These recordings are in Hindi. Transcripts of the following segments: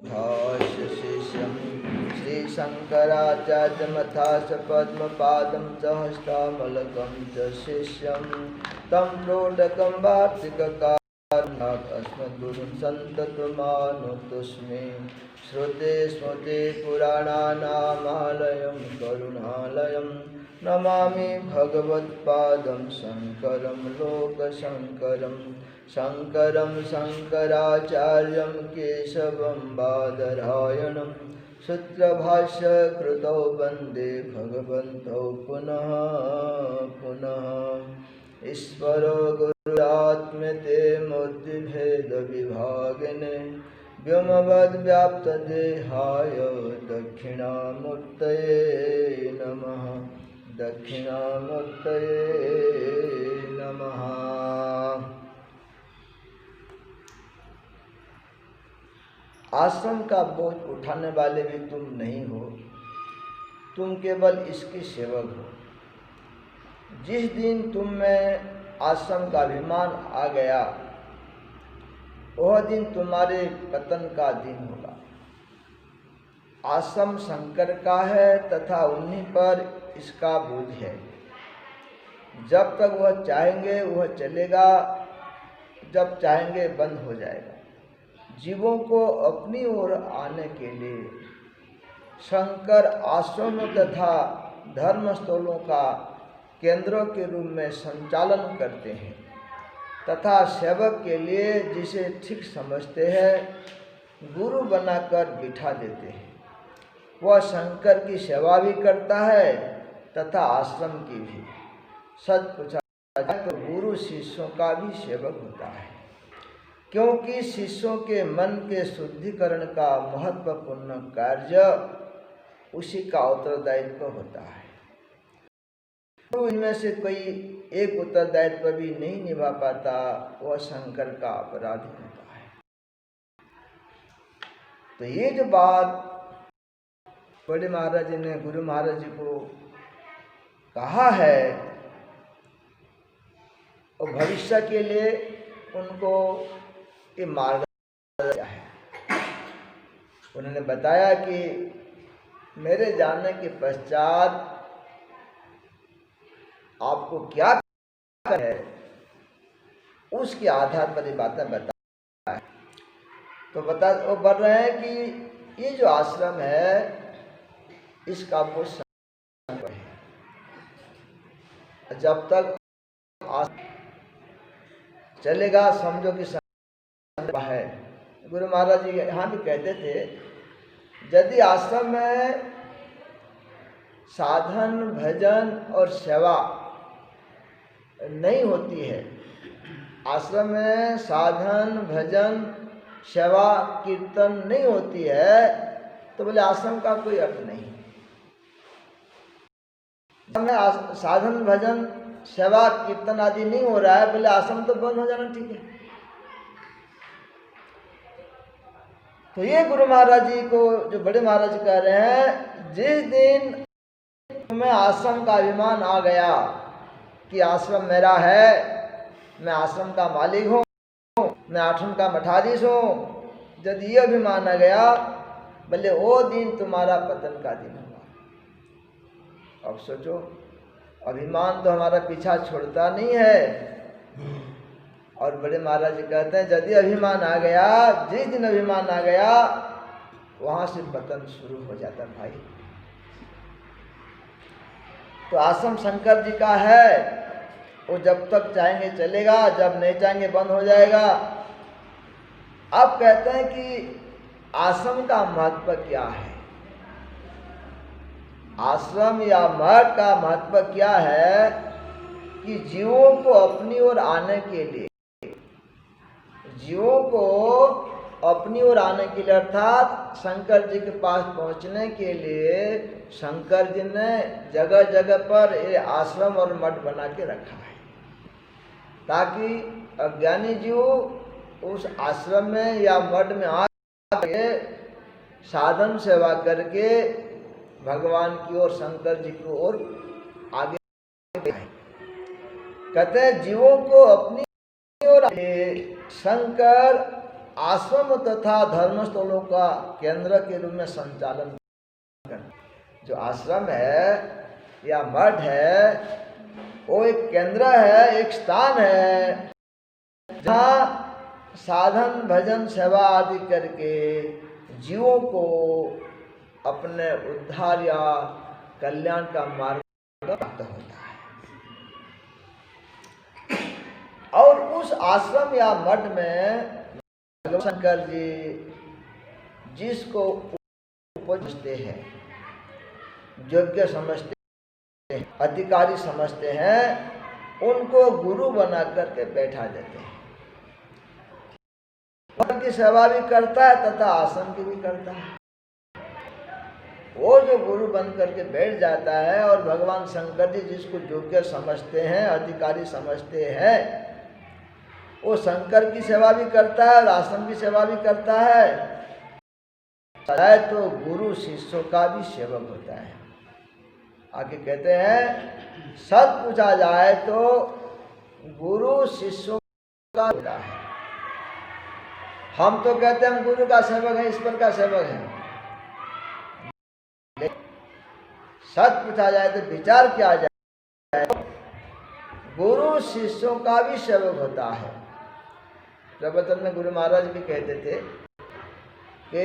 भाष्य शिष्यं श्रीशङ्कराचार्यमथाच पद्मपादं च हस्तामलकं च शिष्यं तं प्रोटकं वार्तिककारणात् अस्मद्गुरुं सन्ततमानुतोऽस्मि। श्रुते स्मृते पुराणानामालयं करुणालयं नमामि भगवत्पादं शङ्करं लोकशङ्करं। शङ्करं शङ्कराचार्यं केशवं बादरायणं सूत्रभाष्यकृतौ वन्दे भगवन्तौ पुनः पुनः। ईश्वरो गुरुरात्मेते मूर्तिभेदविभागिने व्योमवद्व्याप्तदेहाय दक्षिणामूर्तये नमः। दक्षिणामूर्तये नमः। आश्रम का बोझ उठाने वाले भी तुम नहीं हो, तुम केवल इसके सेवक हो। जिस दिन तुम में आश्रम का अभिमान आ गया, वह दिन तुम्हारे पतन का दिन होगा। आश्रम शंकर का है तथा उन्हीं पर इसका बोझ है। जब तक वह चाहेंगे वह चलेगा, जब चाहेंगे बंद हो जाएगा। जीवों को अपनी ओर आने के लिए शंकर आश्रमों तथा धर्मस्थलों का केंद्रों के रूप में संचालन करते हैं तथा सेवक के लिए जिसे ठीक समझते हैं गुरु बनाकर बिठा देते हैं। वह शंकर की सेवा भी करता है तथा आश्रम की भी। सच पूछा जाए तो गुरु शिष्यों का भी सेवक होता है, क्योंकि शिष्यों के मन के शुद्धिकरण का महत्वपूर्ण कार्य उसी का उत्तरदायित्व होता है। तो इनमें से कोई एक उत्तरदायित्व भी नहीं निभा पाता, वह शंकर का अपराधी होता है। तो ये जो बात बड़े महाराज जी ने गुरु महाराज जी को कहा है, और भविष्य के लिए उनको ये मार्ग दिया है। उन्होंने बताया कि मेरे जाने के पश्चात आपको क्या करना है, उसके आधार पर ये बातें बताया। तो वो बोल रहे हैं कि ये जो आश्रम है इसका वो संकल्प है। जब तक चलेगा समझो कि है। गुरु महाराज जी यहाँ भी कहते थे, यदि आश्रम में साधन भजन और सेवा नहीं होती है, आश्रम में साधन भजन सेवा कीर्तन नहीं होती है, तो बोले आश्रम का कोई अर्थ नहीं। साधन भजन सेवा कीर्तन आदि नहीं हो रहा है, बोले आश्रम तो बंद हो जाना ठीक है। तो ये गुरु महाराज जी को जो बड़े महाराज जी कह रहे हैं, जिस दिन तुम्हें आश्रम का अभिमान आ गया कि आश्रम मेरा है, मैं आश्रम का मालिक हूँ, मैं आश्रम का मठाधीश हूँ, यदि ये अभिमान आ गया, बोले वो दिन तुम्हारा पतन का दिन होगा। अब सोचो, अभिमान तो हमारा पीछा छोड़ता नहीं है। और बड़े महाराज जी कहते हैं, यदि अभिमान आ गया, जिस दिन अभिमान आ गया, वहां से पतन शुरू हो जाता है भाई। तो आश्रम शंकर जी का है, वो जब तक चाहेंगे चलेगा, जब नहीं चाहेंगे बंद हो जाएगा। अब कहते हैं कि आश्रम का महत्व क्या है। आश्रम या मठ का महत्व क्या है कि जीवों को अपनी ओर आने के लिए, जीवों को अपनी ओर आने के लिए अर्थात शंकर जी के पास पहुंचने के लिए शंकर जी ने जगह जगह पर ये आश्रम और मठ बना के रखा है, ताकि अज्ञानी जीव उस आश्रम में या मठ में आके साधन सेवा करके भगवान की ओर, शंकर जी की ओर आगे कहते हैं। जीवों को अपनी ओर शंकर आश्रम तथा धर्मस्थलों का केंद्र के रूप में संचालन करना। जो आश्रम है या मठ है वो एक केंद्र है, एक स्थान है जहाँ साधन भजन सेवा आदि करके जीवों को अपने उद्धार या कल्याण का मार्ग प्राप्त होता है। और उस आश्रम या मठ में भगवान शंकर जी जिसको समझते हैं, योग्य समझते हैं, अधिकारी समझते हैं, उनको गुरु बना करके बैठा देते हैं। मठ की सेवा भी करता है तथा आश्रम की भी करता है। वो जो गुरु बन करके बैठ जाता है और भगवान शंकर जी जिसको योग्य समझते हैं, अधिकारी समझते हैं, वो शंकर की सेवा भी करता है और आश्रम की सेवा भी करता है। तो गुरु शिष्यों का भी सेवक होता है। आगे कहते हैं सच पूछा जाए तो गुरु शिष्यों का होता है। हम तो कहते हैं हम गुरु का सेवक है, ईश्वर का सेवक है। सच पूछा जाए तो विचार किया जाए गुरु शिष्यों का भी सेवक होता है। प्रवचन में गुरु महाराज भी कहते थे कि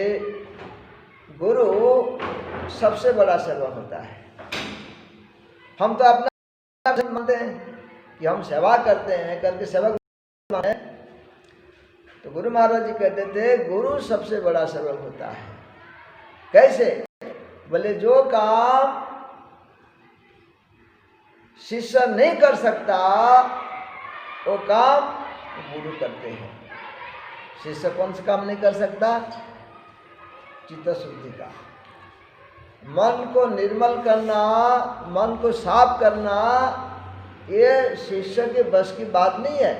गुरु सबसे बड़ा सेवक होता है। हम तो अपना मानते हैं कि हम सेवा करते हैं, करके सेवक माने, तो गुरु महाराज जी कहते थे गुरु सबसे बड़ा सेवक होता है। कैसे? बोले जो काम शिष्य नहीं कर सकता वो काम गुरु करते हैं। शिष्य कौन सा काम नहीं कर सकता? चित्त शुद्धि का, मन को निर्मल करना, मन को साफ करना, ये शिष्य के बस की बात नहीं है।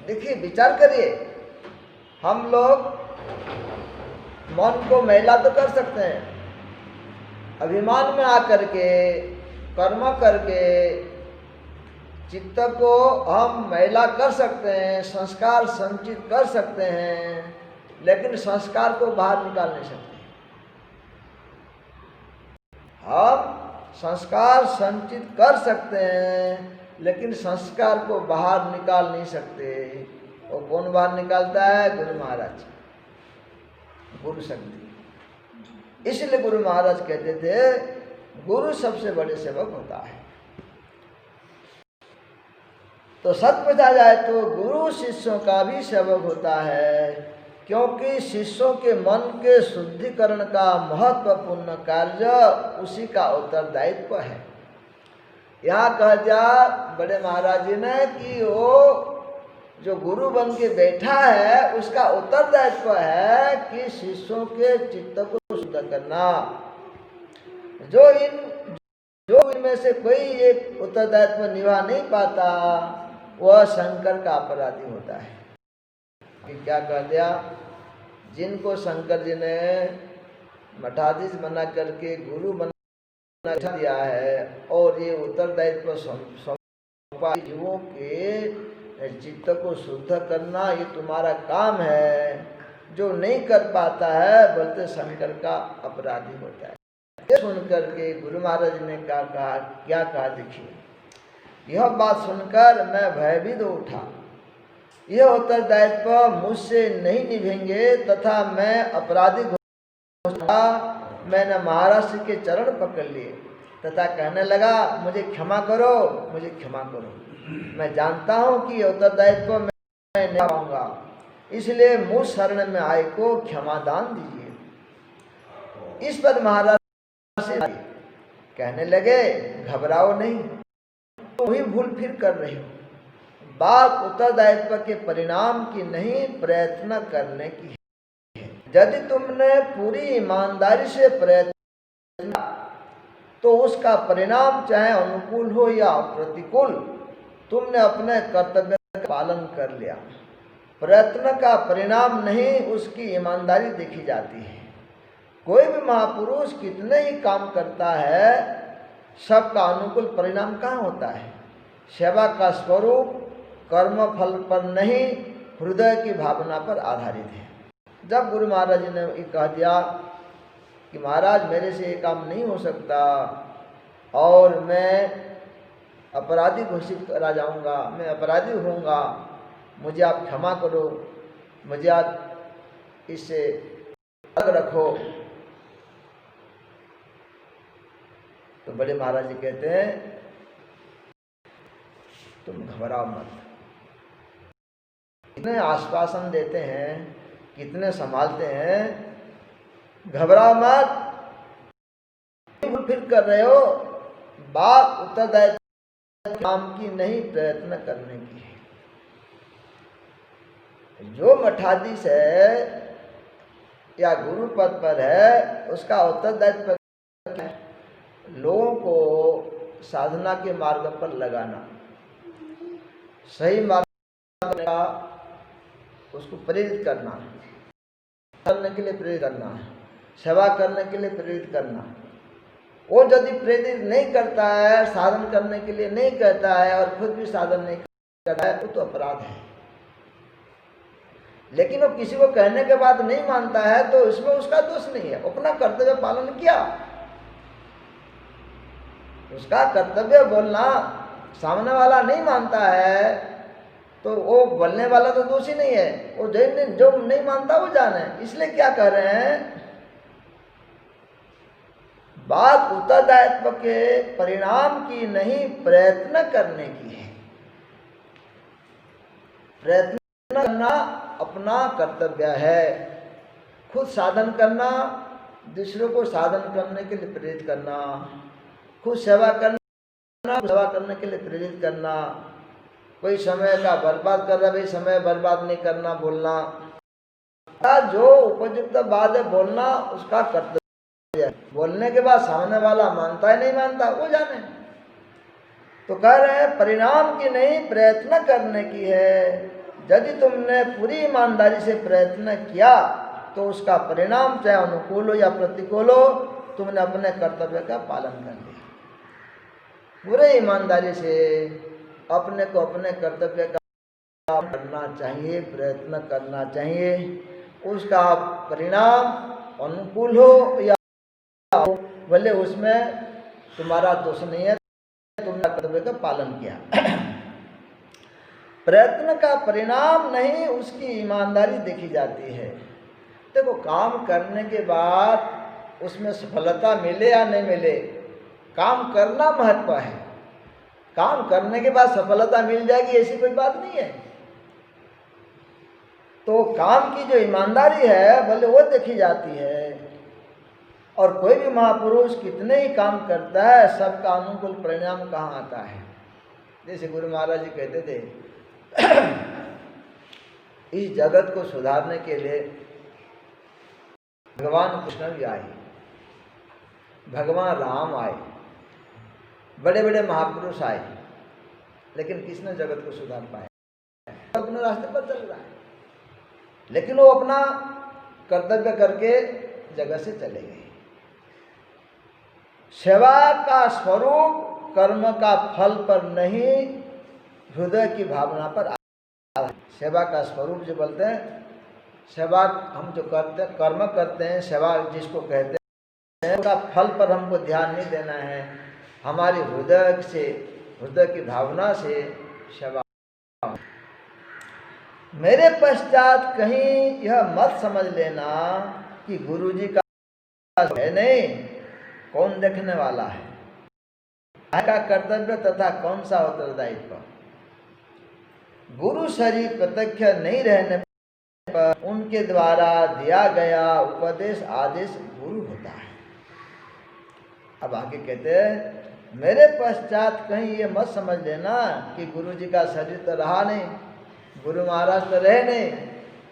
देखिए, विचार करिए, हम लोग मन को मैला तो कर सकते हैं, अभिमान में आकर के कर्म करके चित्त को हम मैला कर सकते हैं, संस्कार संचित कर सकते हैं, लेकिन संस्कार को बाहर निकाल नहीं सकते। हम संस्कार संचित कर सकते हैं लेकिन संस्कार को बाहर निकाल नहीं सकते। और कौन बाहर निकालता है? गुरु महाराज, गुरु शक्ति। इसलिए गुरु महाराज कहते थे गुरु सबसे बड़े सेवक होता है। तो सच पूछा जाए तो गुरु शिष्यों का भी सेवक होता है, क्योंकि शिष्यों के मन के शुद्धिकरण का महत्वपूर्ण कार्य उसी का उत्तरदायित्व है। यहाँ कह दिया बड़े महाराज जी ने कि वो जो गुरु बन के बैठा है उसका उत्तरदायित्व है कि शिष्यों के चित्त को शुद्ध करना। जो इनमें से कोई एक उत्तरदायित्व निभा नहीं पाता वह शंकर का अपराधी होता है। कि क्या कह दिया? जिनको शंकर जी ने मठाधीश बना करके गुरु बना दिया है और ये उत्तरदायित्व सौंपा जीवों के चित्त को शुद्ध करना, ये तुम्हारा काम है। जो नहीं कर पाता है बोलते शंकर का अपराधी होता है। ये सुनकर के गुरु महाराज ने क्या कहा? देखिए, यह बात सुनकर मैं भयभीत उठा। यह उत्तरदायित्व मुझसे नहीं निभेंगे तथा मैं अपराधी घोषणा। मैंने महाराज के चरण पकड़ लिए तथा कहने लगा मुझे क्षमा करो, मुझे क्षमा करो। मैं जानता हूँ कि यह उत्तरदायित्व मैं नहीं पाऊंगा, इसलिए मुझ शरण में आए को क्षमा दान दीजिए। इस पर महाराज से कहने लगे घबराओ नहीं, तुम ही भूल फिर कर रहे हो। बात उत्तरदायित्व के परिणाम की नहीं, प्रयत्न करने की है। यदि तुमने पूरी ईमानदारी से प्रयत्न तो उसका परिणाम चाहे अनुकूल हो या प्रतिकूल, तुमने अपने कर्तव्य का पालन कर लिया। प्रयत्न का परिणाम नहीं, उसकी ईमानदारी देखी जाती है। कोई भी महापुरुष कितने ही काम करता है, सबका अनुकूल परिणाम कहाँ होता है? सेवा का स्वरूप कर्म फल पर नहीं, हृदय की भावना पर आधारित है। जब गुरु महाराज जी ने ये कह दिया कि महाराज मेरे से ये काम नहीं हो सकता और मैं अपराधी घोषित करा जाऊंगा, मैं अपराधी होऊंगा, मुझे आप क्षमा करो, मुझे आप इससे अलग रखो, तो बड़े महाराज जी कहते हैं तुम घबराओ मत। कितने आश्वासन देते हैं, कितने संभालते हैं, घबराओ मत, फिर कर रहे हो, बात उत्तरदायित्व काम की नहीं, प्रयत्न करने की है। जो मठाधीश है या गुरु पद पर है उसका उत्तरदायित्व है लोगों को साधना के मार्ग पर लगाना, सही मार्ग का उसको प्रेरित करना, करने के लिए प्रेरित करना, सेवा करने के लिए प्रेरित करना। वो यदि प्रेरित नहीं करता है, साधन करने के लिए नहीं कहता है और खुद भी साधन नहीं करता है, तो अपराध है। लेकिन वो किसी को कहने के बाद नहीं मानता है तो इसमें उसका दोष नहीं है, अपना कर्तव्य पालन किया, उसका कर्तव्य बोलना, सामने वाला नहीं मानता है तो वो बोलने वाला तो दोषी नहीं है, वो जो नहीं मानता वो जाने। इसलिए क्या कह रहे हैं, बात उत्तरदायित्व के परिणाम की नहीं, प्रयत्न करने की है। प्रयत्न करना अपना कर्तव्य है, खुद साधन करना, दूसरों को साधन करने के लिए प्रेरित करना, खुद सेवा करना, सेवा करने के लिए प्रेरित करना, कोई समय का बर्बाद कर रहा है, भाई समय बर्बाद नहीं करना बोलना, जो उपयुक्त बात है बोलना उसका कर्तव्य। बोलने के बाद सामने वाला मानता है नहीं मानता वो जाने। तो कह रहे हैं परिणाम की नहीं, प्रयत्न करने की है। यदि तुमने पूरी ईमानदारी से प्रयत्न किया तो उसका परिणाम चाहे अनुकूल हो या प्रतिकूल हो, तुमने अपने कर्तव्य का पालन कर लिया। पूरे ईमानदारी से अपने को अपने कर्तव्य का करना चाहिए, प्रयत्न करना चाहिए। उसका परिणाम अनुकूल हो या भले उसमें तुम्हारा दोष नहीं है, तुमने कर्तव्य का पालन किया। प्रयत्न का परिणाम नहीं, उसकी ईमानदारी देखी जाती है। देखो काम करने के बाद उसमें सफलता मिले या नहीं मिले, काम करना महत्व है। काम करने के बाद सफलता मिल जाएगी ऐसी कोई बात नहीं है। तो काम की जो ईमानदारी है भले वो देखी जाती है। और कोई भी महापुरुष कितने ही काम करता है, सबका अनुकूल परिणाम कहाँ आता है। जैसे गुरु महाराज जी कहते थे इस जगत को सुधारने के लिए भगवान कृष्ण भी आए, भगवान राम आए, बड़े बड़े महापुरुष आए, लेकिन किसने जगत को सुधार पाया। अपने रास्ते पर चल रहा है, लेकिन वो अपना कर्तव्य करके जगत से चले गए। सेवा का स्वरूप कर्म का फल पर नहीं, हृदय की भावना पर आधारित। सेवा का स्वरूप जो बोलते हैं, सेवा हम जो करते हैं, कर्म करते हैं, सेवा जिसको कहते हैं, उसका फल पर हमको ध्यान नहीं देना है। हमारी हृदय से, हृदय की भावना से सेवा। मेरे पश्चात कहीं यह मत समझ लेना कि गुरु जी का है नहीं, कौन देखने वाला है, का कर्तव्य तथा कौन सा उत्तरदायित्व। गुरु शरीर प्रत्यक्ष नहीं रहने पर उनके द्वारा दिया गया उपदेश आदेश गुरु होता है। अब आगे कहते हैं मेरे पश्चात कहीं ये मत समझ लेना कि गुरु जी का शरीर तो रहा नहीं, गुरु महाराज तो रहे नहीं,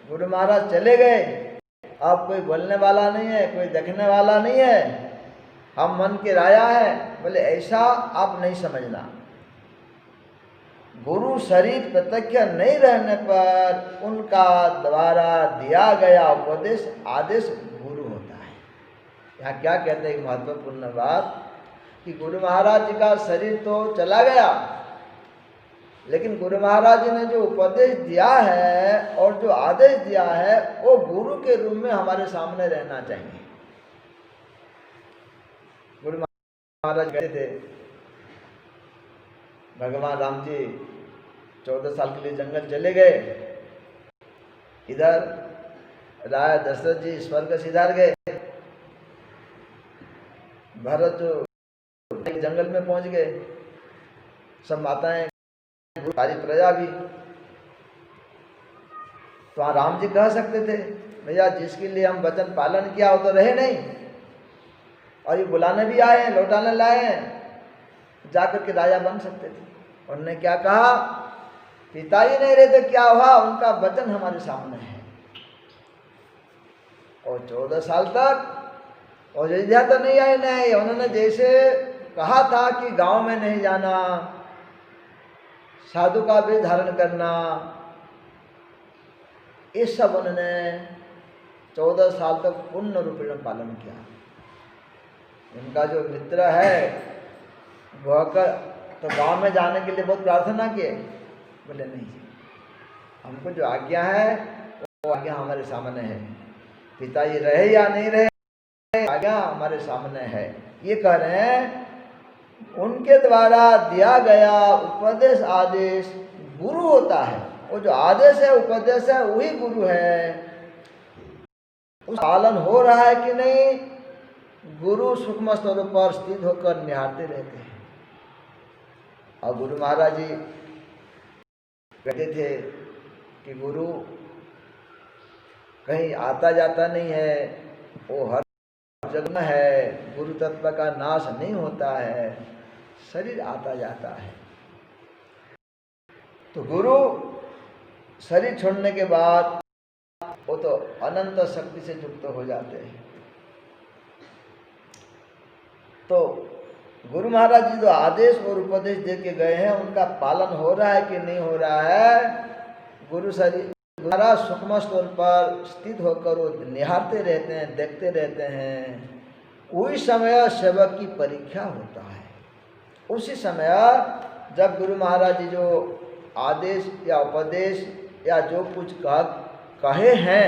गुरु महाराज चले गए, अब कोई बोलने वाला नहीं है, कोई देखने वाला नहीं है, हम मन के राया है। बोले ऐसा आप नहीं समझना। गुरु शरीर प्रत्यक्ष नहीं रहने पर उनका द्वारा दिया गया उपदेश आदेश गुरु होता है। यहाँ क्या कहते हैं, महत्वपूर्ण बात कि गुरु महाराज जी का शरीर तो चला गया, लेकिन गुरु महाराज जी ने जो उपदेश दिया है और जो आदेश दिया है वो गुरु के रूप में हमारे सामने रहना चाहिए। गुरु महाराज कहते थे, भगवान राम जी 14 साल के लिए जंगल चले गए, इधर राजा दशरथ जी स्वर्ग सिधार गए, भरत जो जंगल में पहुंच गए, सब माताएं, सारी प्रजा भी। तो वहां राम जी कह सकते थे, भैया जिसके लिए हम वचन पालन किया वो तो रहे नहीं, और ये बुलाने भी आए हैं, लौटाने लाए हैं, जाकर के राजा बन सकते थे। उन्होंने क्या कहा, पिता ही नहीं रहते क्या हुआ, उनका वचन हमारे सामने है। और 14 साल तक अयोध्या तो नहीं आए, नहीं, उन्होंने जैसे कहा था कि गांव में नहीं जाना, साधु का वेश धारण करना, इस सब उन्होंने 14 साल तक पूर्ण रूपेण पालन किया। उनका जो मित्र है वह तो गांव में जाने के लिए बहुत प्रार्थना किए, बोले नहीं जी, हमको जो आज्ञा है वो आज्ञा हमारे सामने है, पिताजी रहे या नहीं रहे आज्ञा हमारे सामने है। ये कह रहे हैं उनके द्वारा दिया गया उपदेश आदेश गुरु होता है, वो जो आदेश है उपदेश है वही गुरु है। उस पालन हो रहा है कि नहीं, गुरु सूक्ष्म स्तर पर स्थित होकर निहारते रहते हैं। और गुरु महाराज जी कहते थे कि गुरु कहीं आता जाता नहीं है, वो हर जगह में है, गुरु तत्व का नाश नहीं होता है, शरीर आता जाता है। तो गुरु शरीर छोड़ने के बाद वो तो अनंत शक्ति से युक्त हो जाते हैं। तो गुरु महाराज जी जो आदेश और उपदेश दे के गए हैं उनका पालन हो रहा है कि नहीं हो रहा है, गुरु शरीर द्वारा सूक्ष्म स्तर पर स्थित होकर वो निहारते रहते हैं, देखते रहते हैं। उसी समय सेवक की परीक्षा होता है। उसी समय जब गुरु महाराज जी जो आदेश या उपदेश या जो कुछ कहे हैं,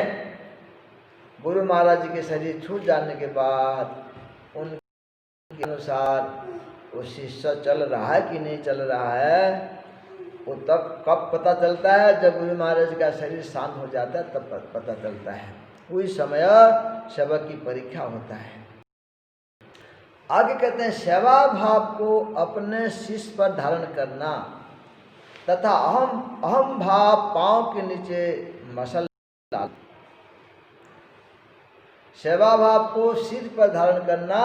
गुरु महाराज जी के शरीर छूट जाने के बाद उनके अनुसार वो शिष्य चल रहा है कि नहीं चल रहा है, वो तब कब पता चलता है, जब गुरु महाराज का शरीर शांत हो जाता है तब पता चलता है। उसी समय सेवक की परीक्षा होता है। आगे कहते हैं सेवा भाव को अपने शिष्य पर धारण करना तथा अहम भाव पांव के नीचे मसल डाल। सेवा भाव को सिर पर धारण करना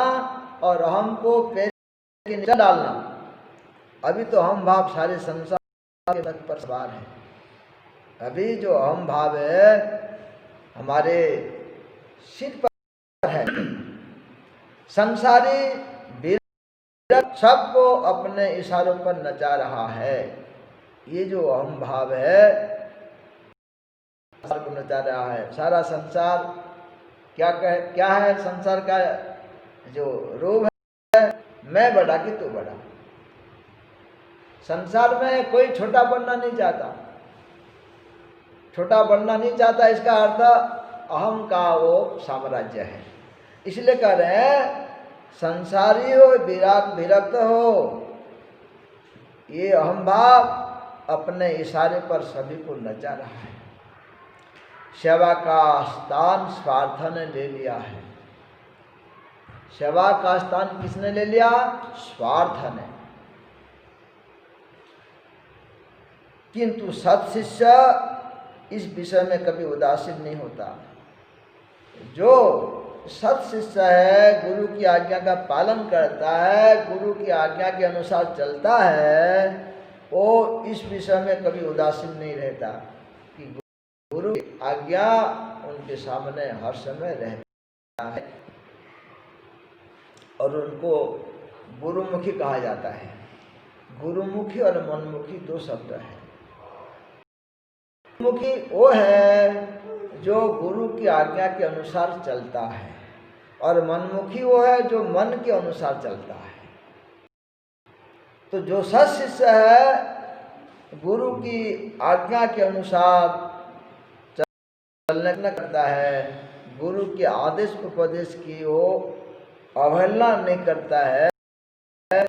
और अहम को पैर के नीचे डालना। अभी तो अहम भाव सारे संसार के तक पर सवार है। अभी जो अहम भाव है हमारे सिर पर है। संसारी विरक्त सबको अपने इशारों पर नचा रहा है। ये जो अहम भाव है संसार को नचा रहा है। सारा संसार क्या है संसार का जो रोग है, मैं बड़ा कि तू बड़ा। संसार में कोई छोटा बनना नहीं चाहता। छोटा बनना नहीं चाहता, इसका अर्थ अहम का वो साम्राज्य है। इसलिए कह रहे हैं संसारी हो विरक्त हो, ये अहम भाव अपने इशारे पर सभी को नचा रहा है। सेवा का स्थान स्वार्थ ने ले लिया है। सेवा का स्थान किसने ले लिया? स्वार्थ ने। किंतु सत्शिष्य इस विषय में कभी उदासीन नहीं होता। जो सत्शिष्य है, गुरु की आज्ञा का पालन करता है, गुरु की आज्ञा के अनुसार चलता है, वो इस विषय में कभी उदासीन नहीं रहता कि गुरु की आज्ञा उनके सामने हर समय रहता है। और उनको गुरुमुखी कहा जाता है। गुरुमुखी और मनमुखी दो शब्द है। गुरुमुखी वो है जो गुरु की आज्ञा के अनुसार चलता है, और मनमुखी वो है जो मन के अनुसार चलता है। तो जो सत्शिष्य है गुरु की आज्ञा के अनुसार चलने करता है, गुरु के आदेश उपदेश की वो अवहेलना नहीं करता है,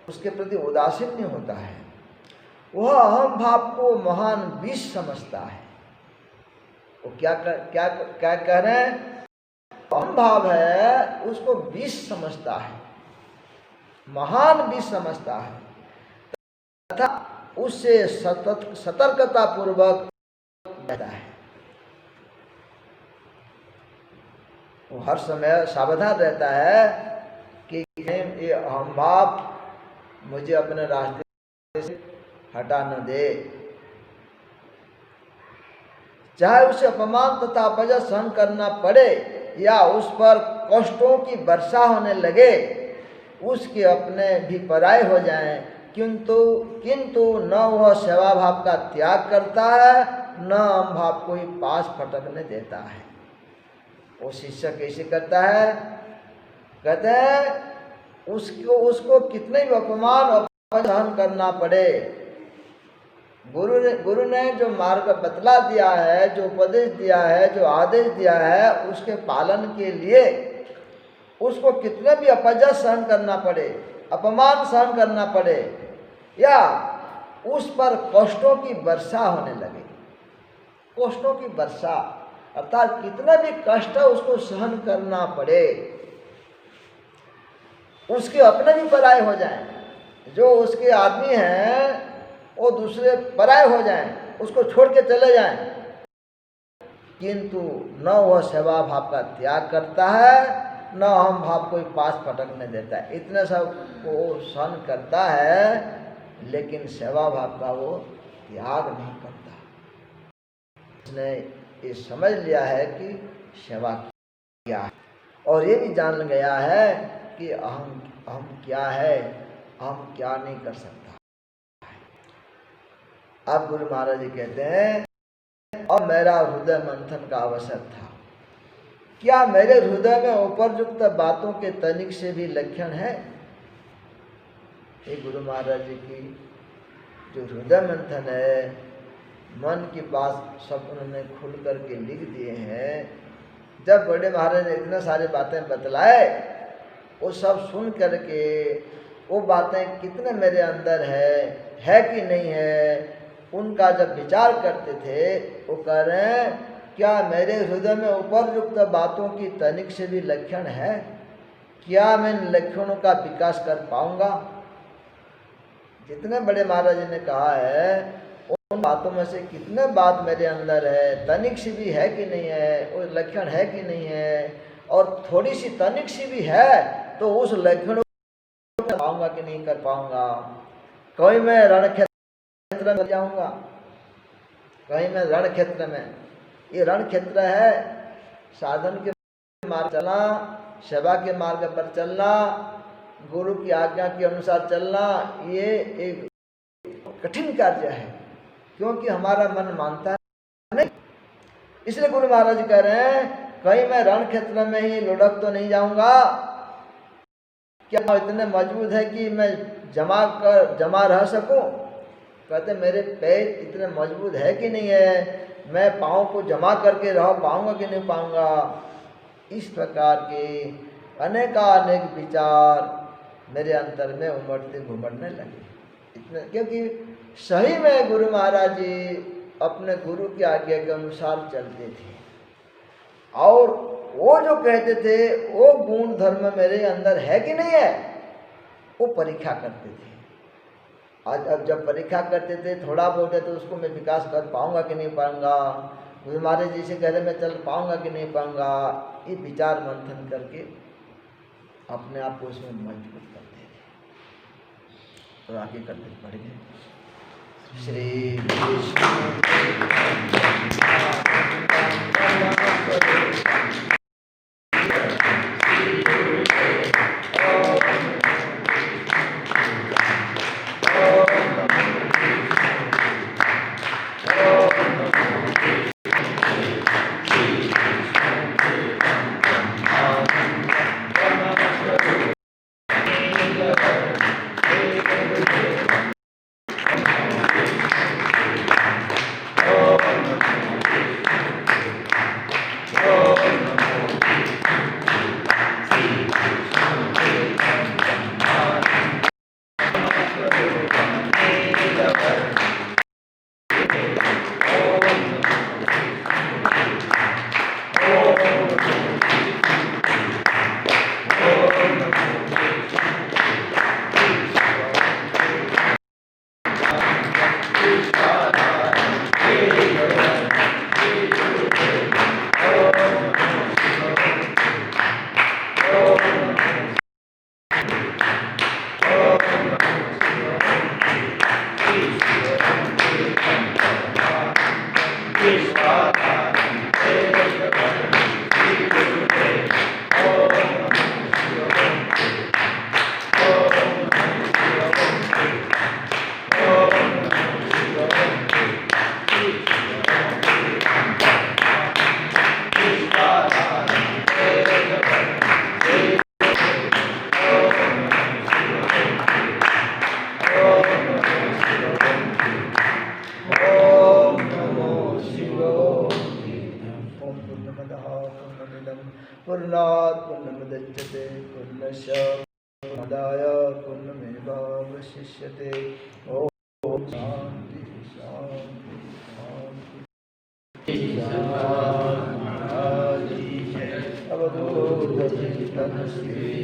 उसके प्रति उदासीन नहीं होता है, वह अहम भाव को महान विष समझता है। वो क्या कह रहे हैं? अहम भाव है उसको विष समझता है, महान विष समझता है, तथा उससे सतर्कता पूर्वक रहता है। वो हर समय सावधान रहता है कि ये अहम भाव मुझे अपने रास्ते से हटा न दे। चाहे उसे अपमान तथा अपजय सहन करना पड़े या उस पर कष्टों की वर्षा होने लगे, उसके अपने भी पराये हो जाएं, किंतु न वह सेवा भाव का त्याग करता है, न अहम भाव को ही पास फटकने देता है। वो शिष्य कैसे करता है? कहते हैं उसको कितने भी अपमान सहन करना पड़े, गुरु ने जो मार्ग बतला दिया है, जो उपदेश दिया है, जो आदेश दिया है, उसके पालन के लिए उसको कितने भी अपजय सहन करना पड़े, अपमान सहन करना पड़े, या उस पर कष्टों की वर्षा होने लगे। कष्टों की वर्षा अर्थात कितना भी कष्ट उसको सहन करना पड़े, उसके अपने भी पराये हो जाएं, जो उसके आदमी हैं वो दूसरे पराये हो जाएं, उसको छोड़ के चले जाएं, किंतु न वह सेवा भाव का त्याग करता है, न अहम भाव को पास फटकने देता है। इतने सब को सहन करता है, लेकिन सेवा भाव का वो त्याग नहीं करता। उसने ये समझ लिया है कि सेवा क्या है, और ये भी जान गया है कि अहम क्या है, अहम क्या नहीं कर सकता। अब गुरु महाराज जी कहते हैं, अब मेरा हृदय मंथन का अवसर था, क्या मेरे हृदय में उपरयुक्त बातों के तनिक से भी लक्षण है? ये गुरु महाराज जी की जो हृदय मंथन है, मन की बात सब उन्होंने खुल करके लिख दिए हैं। जब बड़े महाराज ने इतने सारी बातें बतलाए, वो सब सुन करके वो बातें कितने मेरे अंदर है कि नहीं है, उनका जब विचार करते थे, वो कह रहे हैं, क्या मेरे हृदय में उपरयुक्त बातों की तनिक से भी लक्षण है? क्या मैं इन लक्षणों का विकास कर पाऊंगा? जितने बड़े महाराज जी ने कहा है, उन बातों में से कितने बात मेरे अंदर है, तनिक सी भी है कि नहीं है, वो लक्षण है कि नहीं है, और थोड़ी सी तनिक सी भी है तो उस लक्षण को कर पाऊंगा कि नहीं कर पाऊंगा। कहीं मैं रण क्षेत्र में जाऊंगा, कहीं मैं रण क्षेत्र में, ये रण क्षेत्र है, साधन के मार्ग चलना, सेवा के मार्ग पर चलना, गुरु की आज्ञा के अनुसार चलना, ये एक कठिन कार्य है, क्योंकि हमारा मन मानता है नहीं। इसलिए गुरु महाराज कह रहे हैं, कहीं मैं रण क्षेत्र में ही लुढ़क तो नहीं जाऊंगा, क्या इतने मजबूत है कि मैं जमा रह सकूं? कहते मेरे पैर इतने मजबूत है कि नहीं है, मैं पाँव को जमा करके रह पाऊंगा कि नहीं पाऊंगा। इस प्रकार के अनेकानेक विचार मेरे अंतर में उमड़ते घुमड़ने लगे। इतने, क्योंकि सही में गुरु महाराज जी अपने गुरु की आज्ञा के अनुसार चलते थे, और वो जो कहते थे वो गुण धर्म मेरे अंदर है कि नहीं है, वो परीक्षा करते थे। आज अब जब परीक्षा करते थे, थोड़ा बहुत है तो उसको मैं विकास कर पाऊंगा कि नहीं पाऊंगा, गुरु महाराज जी से कहते मैं चल पाऊंगा कि नहीं पाऊंगा, ये विचार मंथन करके अपने आप को उसमें मजबूत करते थे। तो आगे करते पढ़ेंगे। श्री पूर्णात् पूर्णमुदच्यते पूर्णस्य पूर्णमादाय पूर्णमेवावशिष्यते। ओम शांति शांति शांति। अवधूत चित्तम् श्री